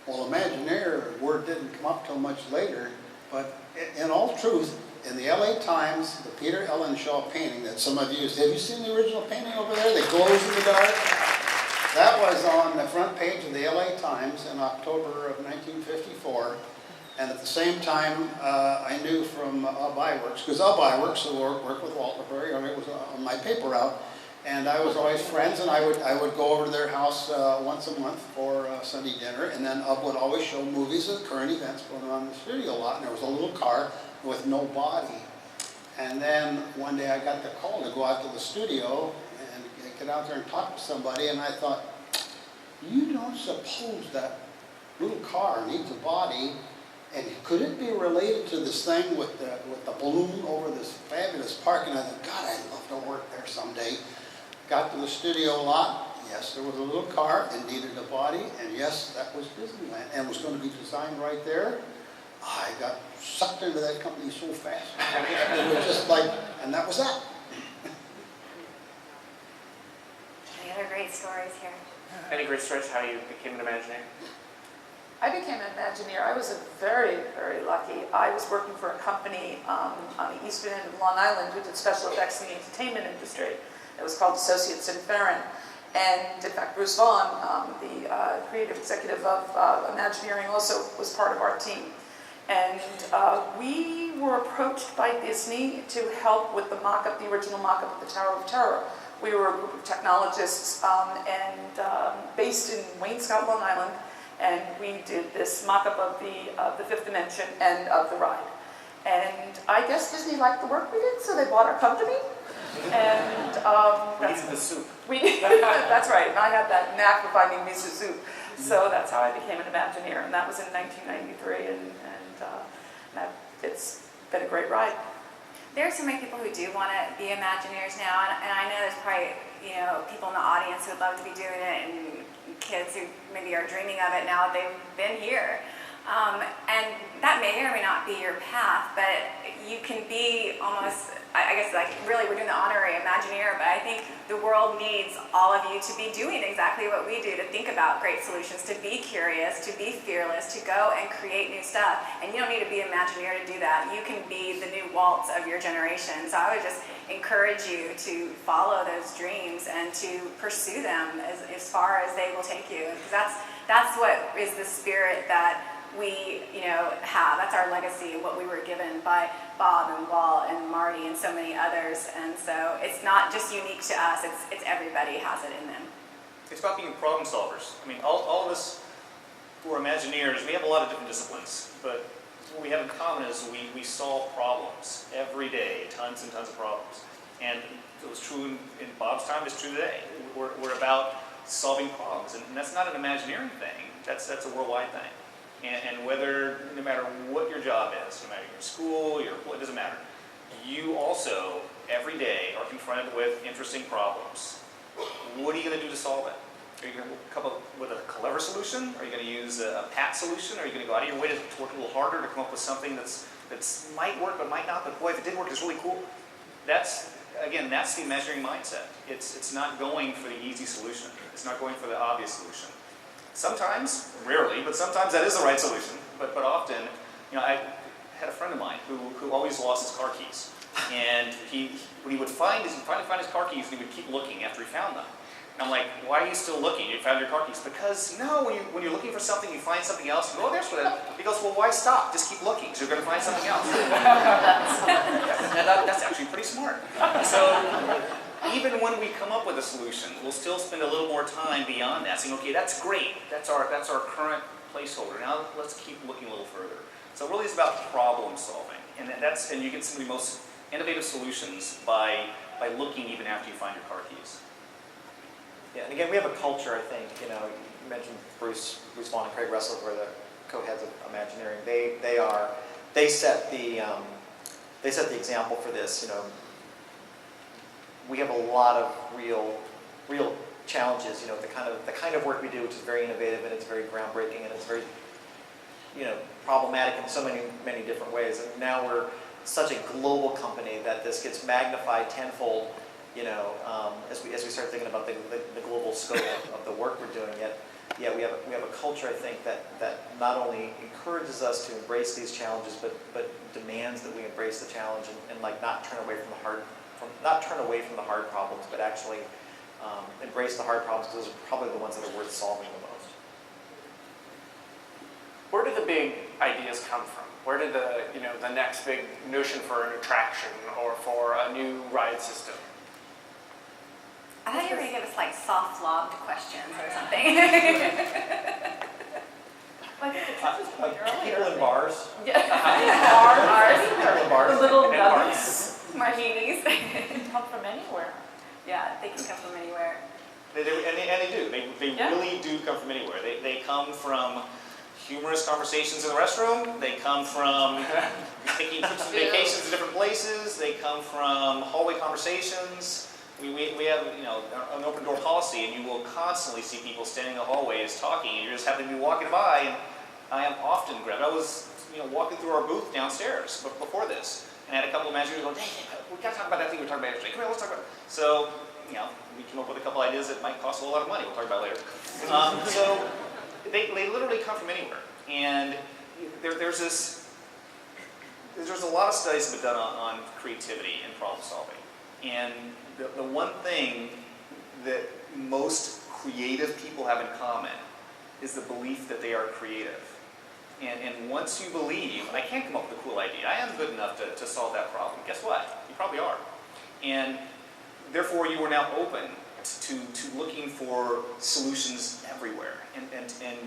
Well, Imagineer word didn't come up till much later, but in all truth, in the LA Times, the Peter Ellen Shaw painting that some of you have you seen the original painting over there that glows in the dark? That was on the front page of the LA Times in October of 1954. And at the same time, I knew from Iworks, because Iworks, who worked with Walt LeBury, it was on my paper route, and I was always friends, and I would go over to their house once a month for Sunday dinner, and then would always show movies of current events going on in the studio a lot, and there was a little car with no body. And then one day I got the call to go out to the studio and get out there and talk to somebody, and I thought, you don't suppose that little car needs a body? And could it be related to this thing with the balloon over this fabulous park? And I thought, God, I'd love to work there someday. Got to the studio lot. Yes, there was a little car and needed a body. And yes, that was Disneyland. And was going to be designed right there. I got sucked into that company so fast. It was just like, and that was that. Any other great stories here? Any great stories how you became an Imagineer? I became an Imagineer. I was very, very lucky. I was working for a company on the eastern end of Long Island who did special effects in the entertainment industry. It was called Associates and Ferrin. And in fact, Bruce Vaughn, the creative executive of Imagineering, also was part of our team. And we were approached by Disney to help with the mock-up, the original mock-up of the Tower of Terror. We were a group of technologists based in Wayne-Scott, Long Island, and we did this mock-up of the Fifth Dimension and of the ride. And I guess Disney liked the work we did, so they bought our company. And we needed the soup. That's right, and I had that knack for finding miso soup. So that's how I became an Imagineer, and that was in 1993, and it's been a great ride. There are so many people who do want to be Imagineers now, and I know there's probably people in the audience who would love to be doing it, and kids who maybe are dreaming of it now that they've been here. And that may or may not be your path, but you can be almost, I guess, like really we're doing the honorary Imagineer, but I think the world needs all of you to be doing exactly what we do, to think about great solutions, to be curious, to be fearless, to go and create new stuff. And you don't need to be an Imagineer to do that. You can be the new Waltz of your generation. So I would just encourage you to follow those dreams and to pursue them as far as they will take you. Because that's what is the spirit that we have. That's our legacy, what we were given by Bob and Walt and Marty and so many others. And so it's not just unique to us, it's everybody has it in them. It's about being problem solvers. I mean, all of us who are Imagineers, we have a lot of different disciplines, but what we have in common is we solve problems every day, tons and tons of problems. And it was true in Bob's time, it's true today. We're about solving problems, and that's not an Imagineering thing, that's a worldwide thing. And whether, no matter what your job is, no matter your school, it doesn't matter, you also, every day, are confronted with interesting problems. What are you going to do to solve it? Are you going to come up with a clever solution? Are you going to use a pat solution? Are you going to go out of your way to work a little harder to come up with something that's that might work but might not, but boy, if it did work, it's really cool. That's the measuring mindset. It's not going for the easy solution. It's not going for the obvious solution. Sometimes, rarely, but sometimes that is the right solution. But often, I had a friend of mine who always lost his car keys. And when he would finally find his car keys, he would keep looking after he found them. And I'm like, why are you still looking? You found your car keys. Because, when you're looking for something, you find something else, you go, oh, there's what He goes, well, why stop? Just keep looking, because you're going to find something else. That's actually pretty smart. So, even when we come up with a solution, we'll still spend a little more time beyond that, saying, okay, that's great. That's our current placeholder. Now, let's keep looking a little further. So it really is about problem solving. And you get some of the most innovative solutions by looking even after you find your car keys. Yeah, and again, we have a culture, I think, you mentioned Bruce Vaughn and Craig Russell, who are the co-heads of Imagineering. They set the example for this. We have a lot of real challenges. The kind of work we do, which is very innovative and it's very groundbreaking and it's very, problematic in so many different ways. And now we're such a global company that this gets magnified tenfold. As we start thinking about the global scope of the work we're doing, yet we have a culture, I think, that not only encourages us to embrace these challenges, but demands that we embrace the challenge and not turn away from the hard problems, but actually embrace the hard problems, because those are probably the ones that are worth solving the most. Where did the big ideas come from? Where did the next big notion for an attraction or for a new ride system? I thought you were going to give us soft lobbed questions or something. People in bars. Yeah. Bars. People in bars. The little nuggets. Martinis. They can come from anywhere. Yeah, they can come from anywhere. They do. They really do come from anywhere. They come from humorous conversations in the restroom. They come from taking trips and vacations to different places. They come from hallway conversations. We have an open door policy, and you will constantly see people standing in the hallways talking, and you just happen to be walking by, and I am often grabbed. I was walking through our booth downstairs before this, and I had a couple of managers go, hey, we got to talk about that thing we were talking about yesterday. Come here, let's talk about it. So, we came up with a couple ideas that might cost a lot of money. We'll talk about it later. So they literally come from anywhere, and there's a lot of studies that have been done on creativity and problem solving, and the one thing that most creative people have in common is the belief that they are creative. And once you believe, I can't come up with a cool idea, I am good enough to solve that problem, guess what? You probably are. And therefore you are now open to looking for solutions everywhere. And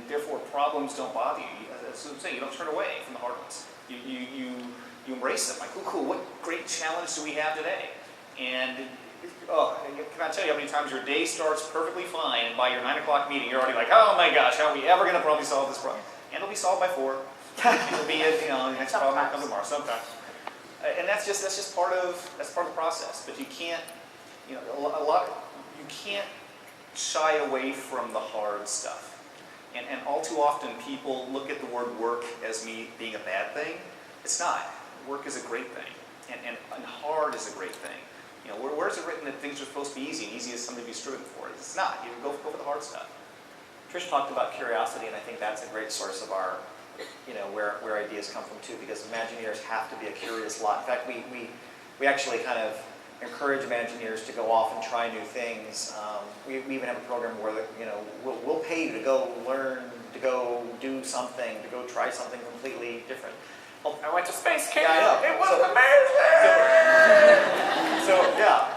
therefore problems don't bother you. That's what I'm saying, you don't turn away from the hard ones. You embrace them, like, cool, what great challenge do we have today? And can I tell you how many times your day starts perfectly fine, and by your 9 o'clock meeting, you're already like, oh my gosh, how are we ever going to probably solve this problem? And it'll be solved by 4. It'll be the next problem will come tomorrow, sometimes. And that's just part of the process. But you can't, you can't shy away from the hard stuff. And all too often, people look at the word work as being a bad thing. It's not. Work is a great thing, and hard is a great thing. Where is it written that things are supposed to be easy, and easy is something to be striven for? It's not. You go for the hard stuff. Trish talked about curiosity, and I think that's a great source of our, where ideas come from too, because Imagineers have to be a curious lot. In fact, we actually kind of encourage Imagineers to go off and try new things. We even have a program where we'll pay you to go learn, to go do something, to go try something completely different. I went to space camp. Yeah, I know. It was amazing.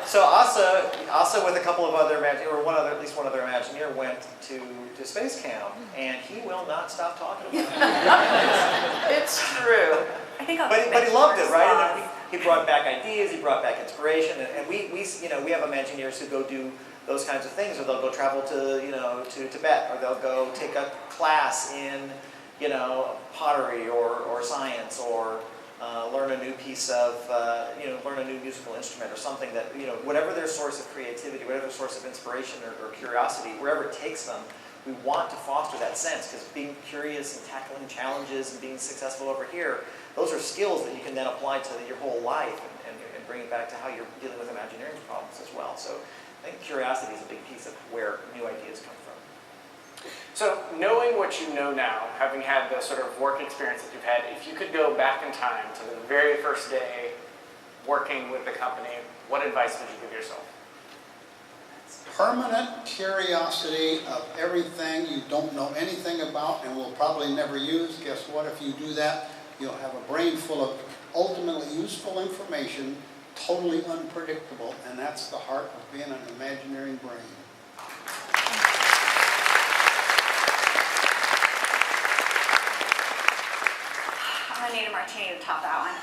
So Asa with a couple of other at least one other Imagineer went to space camp, and he will not stop talking about it. It's true. I think but he loved it, right? And then he brought back ideas, he brought back inspiration, and we have Imagineers who go do those kinds of things, or they'll go travel to Tibet, or they'll go take a class in pottery or science, or learn a new piece of, learn a new musical instrument or something that, whatever their source of creativity, whatever their source of inspiration or curiosity, wherever it takes them, we want to foster that sense, because being curious and tackling challenges and being successful over here, those are skills that you can then apply to your whole life and bring it back to how you're dealing with Imagineering problems as well. So I think curiosity is a big piece of where new ideas come from. So knowing what you know now, having had the sort of work experience that you've had, if you could go back in time to the very first day working with the company, what advice would you give yourself? Permanent curiosity of everything you don't know anything about and will probably never use. Guess what? If you do that, you'll have a brain full of ultimately useful information, totally unpredictable, and that's the heart of being an Imagineering brain. I'm gonna need a martini to top that one.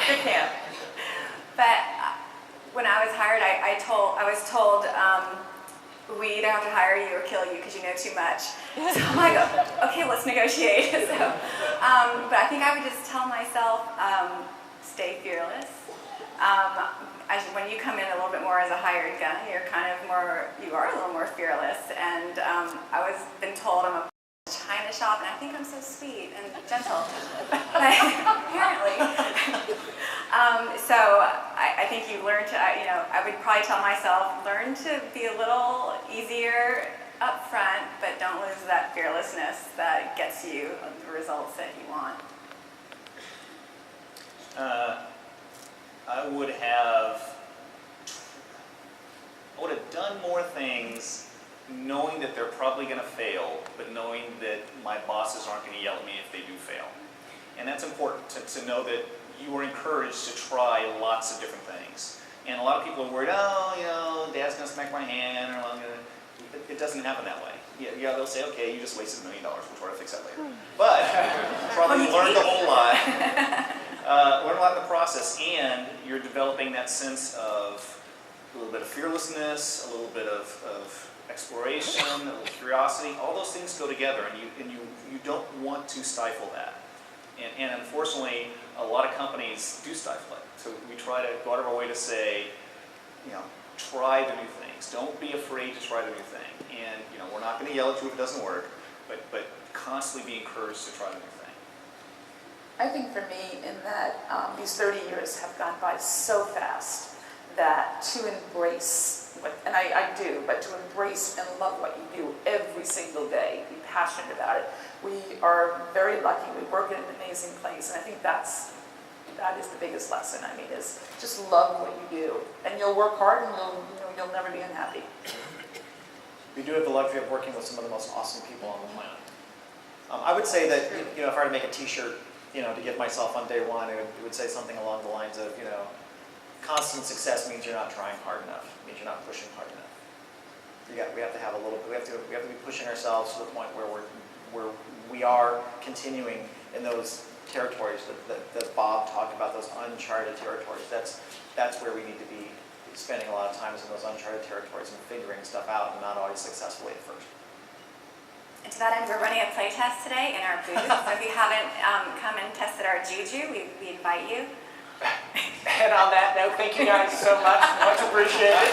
Good too. But when I was hired, I was told we either have to hire you or kill you because you know too much. So I'm like, okay, let's negotiate. But I think I would just tell myself, stay fearless. When you come in a little bit more as a hired gun, you are a little more fearless. And I was been told I'm a China shop, and I think I'm so sweet and gentle, apparently. So I think you learn to, I would probably tell myself, learn to be a little easier up front, but don't lose that fearlessness that gets you the results that you want. I would have done more things knowing that they're probably going to fail, but knowing that my bosses aren't going to yell at me if they do fail. And that's important to know that you are encouraged to try lots of different things. And a lot of people are worried, Dad's going to smack my hand, or I'm going to... It doesn't happen that way. Yeah, they'll say, okay, you just wasted $1 million, we'll try to fix that later. But probably learned a whole lot. Learn a lot in the process, and you're developing that sense of a little bit of fearlessness, a little bit of exploration, a little curiosity. All those things go together, and you don't want to stifle that. And unfortunately, a lot of companies do stifle it. So we try to go out of our way to say, try the new things. Don't be afraid to try the new thing. And we're not going to yell at you if it doesn't work, but constantly be encouraged to try the new thing. I think for me, in that these 30 years have gone by so fast that to embrace, and I do, but to embrace and love what you do every single day, be passionate about it. We are very lucky. We work in an amazing place, and I think that is the biggest lesson. I mean, is just love what you do, and you'll work hard, and you'll never be unhappy. We do have the luxury of working with some of the most awesome people on the planet. I would say that if I were to make a T-shirt, to give myself on day one, it would say something along the lines of, constant success means you're not trying hard enough. Means you're not pushing hard enough. We have to have a little. We have to be pushing ourselves to the point where we are continuing in those territories that Bob talked about, those uncharted territories. That's where we need to be spending a lot of time, in those uncharted territories and figuring stuff out, and not always successfully at first. And to that end, we're running a play test today in our booth. So if you haven't come and tested our juju, we invite you. And on that note, thank you guys so much. Much appreciated.